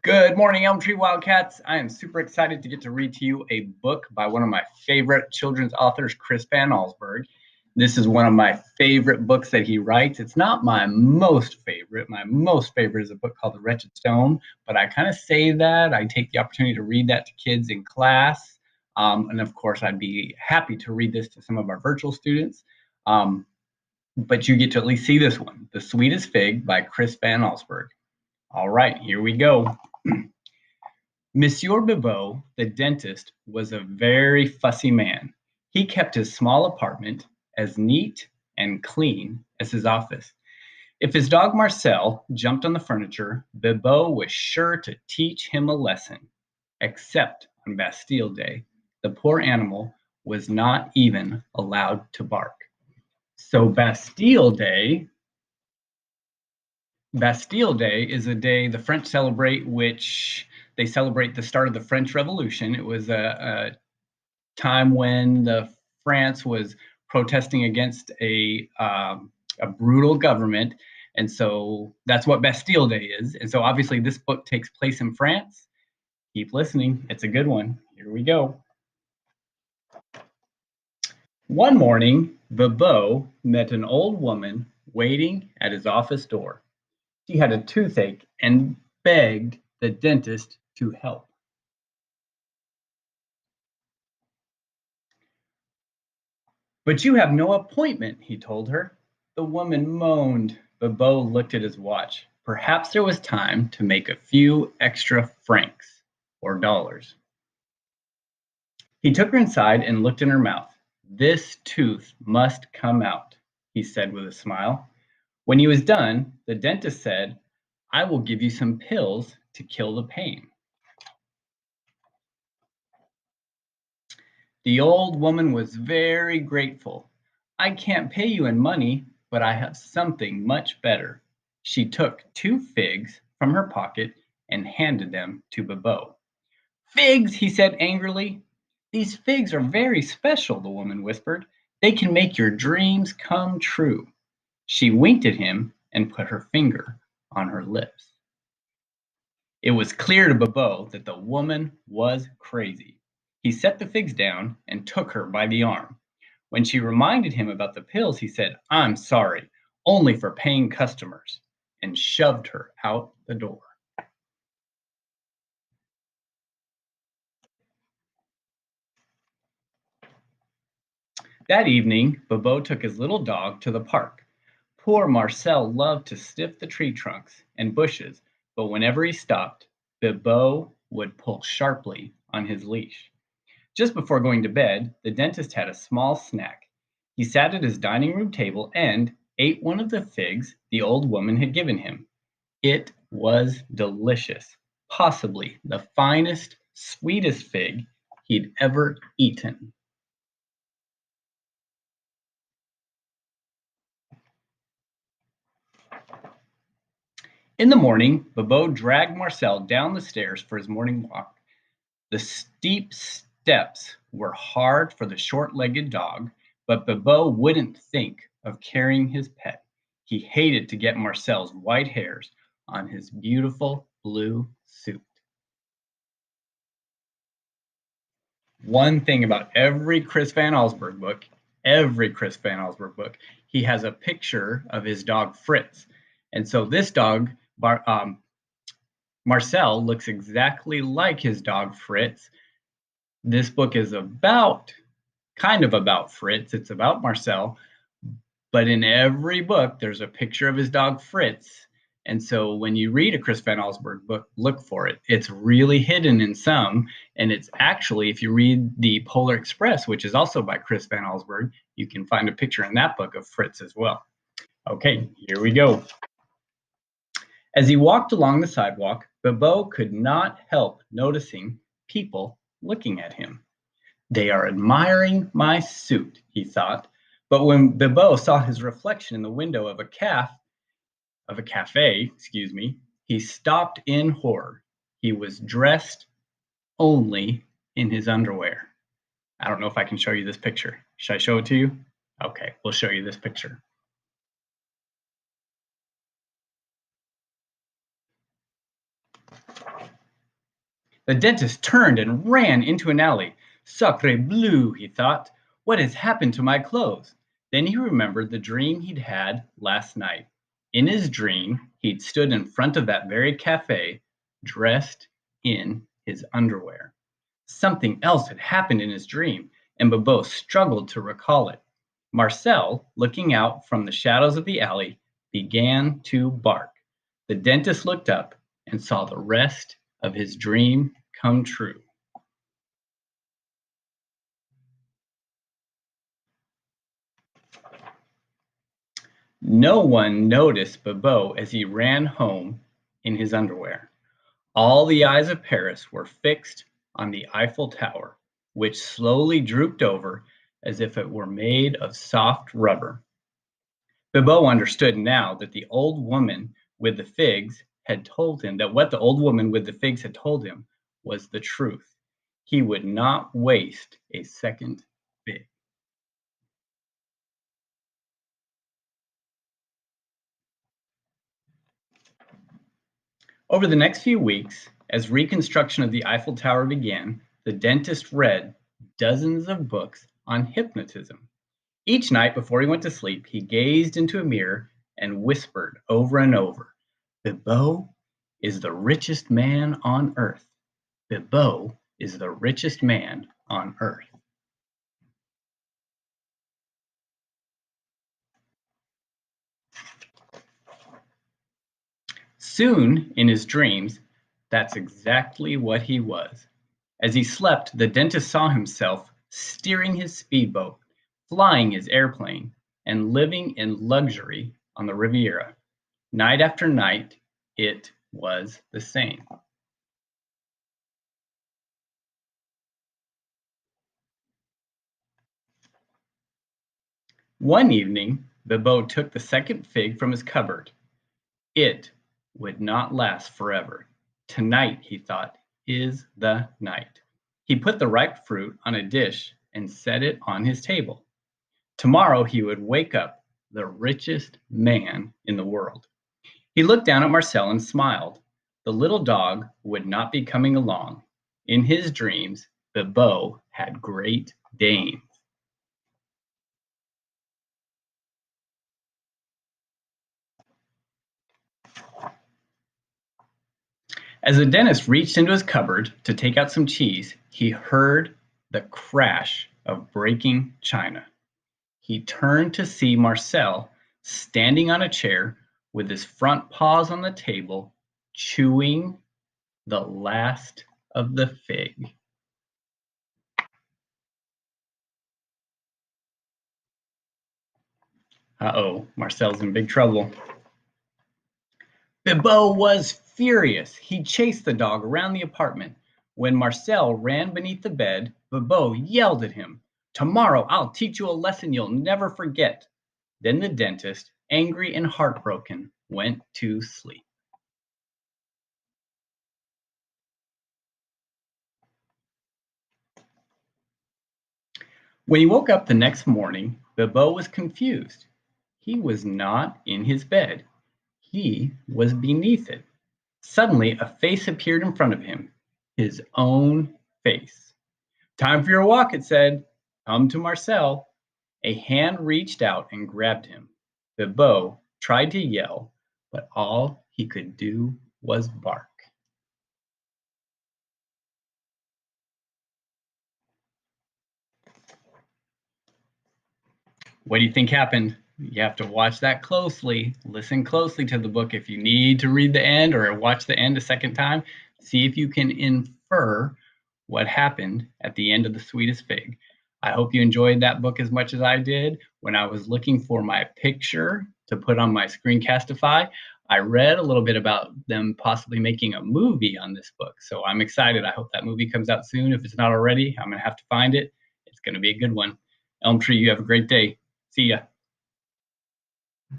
Good morning, Elm Tree Wildcats. I am super excited to get to read to you a book by one of my favorite children's authors, Chris Van Allsburg. This is one of my favorite books that he writes. It's not my most favorite. My most favorite is a book called The Wretched Stone, but I kind of save that. I take the opportunity to read that to kids in class. And of course, I'd be happy to read this to some of our virtual students. But you get to at least see this one, The Sweetest Fig by Chris Van Allsburg. All right, here we go. Monsieur Bibot, the dentist, was a very fussy man. He kept his small apartment as neat and clean as his office. If his dog Marcel jumped on the furniture, Bibot was sure to teach him a lesson. Except on Bastille Day, the poor animal was not even allowed to bark. So Bastille Day is a day the French celebrate, which they celebrate the start of the French Revolution. It was a time when France was protesting against a brutal government, and so that's what Bastille Day is. And so obviously this book takes place in France. Keep listening, it's a good one. Here we go. One morning, Bibot met an old woman waiting at his office door. She had a toothache and begged the dentist to help. But you have no appointment, he told her. The woman moaned. Bibot looked at his watch. Perhaps there was time to make a few extra francs or dollars. He took her inside and looked in her mouth. This tooth must come out, he said with a smile. When he was done, the dentist said, I will give you some pills to kill the pain. The old woman was very grateful. I can't pay you in money, but I have something much better. She took 2 figs from her pocket and handed them to Bibot. Figs, he said angrily. These figs are very special, the woman whispered. They can make your dreams come true. She winked at him and put her finger on her lips. It was clear to Bibot that the woman was crazy. He set the figs down and took her by the arm. When she reminded him about the pills, he said, I'm sorry, only for paying customers, and shoved her out the door. That evening, Bibot took his little dog to the park. Poor Marcel loved to sniff the tree trunks and bushes, but whenever he stopped, Bibot would pull sharply on his leash. Just before going to bed, the dentist had a small snack. He sat at his dining room table and ate one of the figs the old woman had given him. It was delicious, possibly the finest, sweetest fig he'd ever eaten. In the morning, Bibot dragged Marcel down the stairs for his morning walk. The steep steps were hard for the short-legged dog, but Bibot wouldn't think of carrying his pet. He hated to get Marcel's white hairs on his beautiful blue suit. One thing about every Chris Van Allsburg book, he has a picture of his dog Fritz. And so this dog, Marcel, looks exactly like his dog Fritz. This book is kind of about Fritz. It's about Marcel, but in every book, there's a picture of his dog Fritz. And so when you read a Chris Van Allsburg book, look for it. It's really hidden in some, and it's actually, if you read The Polar Express, which is also by Chris Van Allsburg, you can find a picture in that book of Fritz as well. Okay, here we go. As he walked along the sidewalk, Bibot could not help noticing people looking at him. They are admiring my suit, he thought. But when Bibot saw his reflection in the window of a cafe, he stopped in horror. He was dressed only in his underwear. I don't know if I can show you this picture. Should I show it to you? Okay, we'll show you this picture. The dentist turned and ran into an alley. Sacre bleu, he thought. What has happened to my clothes? Then he remembered the dream he'd had last night. In his dream, he'd stood in front of that very cafe, dressed in his underwear. Something else had happened in his dream, and Bobo struggled to recall it. Marcel, looking out from the shadows of the alley, began to bark. The dentist looked up and saw the rest of his dream come true. No one noticed Bobo as he ran home in his underwear. All the eyes of Paris were fixed on the Eiffel Tower, which slowly drooped over as if it were made of soft rubber. Bibot understood now that the old woman with the figs had told him that what the old woman with the figs had told him was the truth. He would not waste a second fig. Over the next few weeks, as reconstruction of the Eiffel Tower began, the dentist read dozens of books on hypnotism. Each night before he went to sleep, he gazed into a mirror and whispered over and over, Bibot is the richest man on earth. Bibot is the richest man on earth. Soon, in his dreams, that's exactly what he was. As he slept, the dentist saw himself steering his speedboat, flying his airplane, and living in luxury on the Riviera. Night after night, it was the same. One evening, Bibot took the second fig from his cupboard. It would not last forever. Tonight, he thought, is the night. He put the ripe fruit on a dish and set it on his table. Tomorrow, he would wake up the richest man in the world. He looked down at Marcel and smiled. The little dog would not be coming along. In his dreams, Bibot had Great Danes. As the dentist reached into his cupboard to take out some cheese, he heard the crash of breaking china. He turned to see Marcel standing on a chair with his front paws on the table, chewing the last of the fig. Uh-oh, Marcel's in big trouble. Bibot was furious. He chased the dog around the apartment. When Marcel ran beneath the bed, Bibot yelled at him, Tomorrow I'll teach you a lesson you'll never forget. Then the dentist, angry and heartbroken, went to sleep. When he woke up the next morning, Bibot was confused. He was not in his bed. He was beneath it. Suddenly, a face appeared in front of him, his own face. Time for your walk, it said. Come to Marcel. A hand reached out and grabbed him. Bibot tried to yell, but all he could do was bark. What do you think happened? You have to watch that closely. Listen closely to the book if you need to read the end or watch the end a second time. See if you can infer what happened at the end of The Sweetest Fig. I hope you enjoyed that book as much as I did. When I was looking for my picture to put on my Screencastify, I read a little bit about them possibly making a movie on this book. So I'm excited. I hope that movie comes out soon. If it's not already, I'm going to have to find it. It's going to be a good one. Elm Tree, you have a great day. See ya.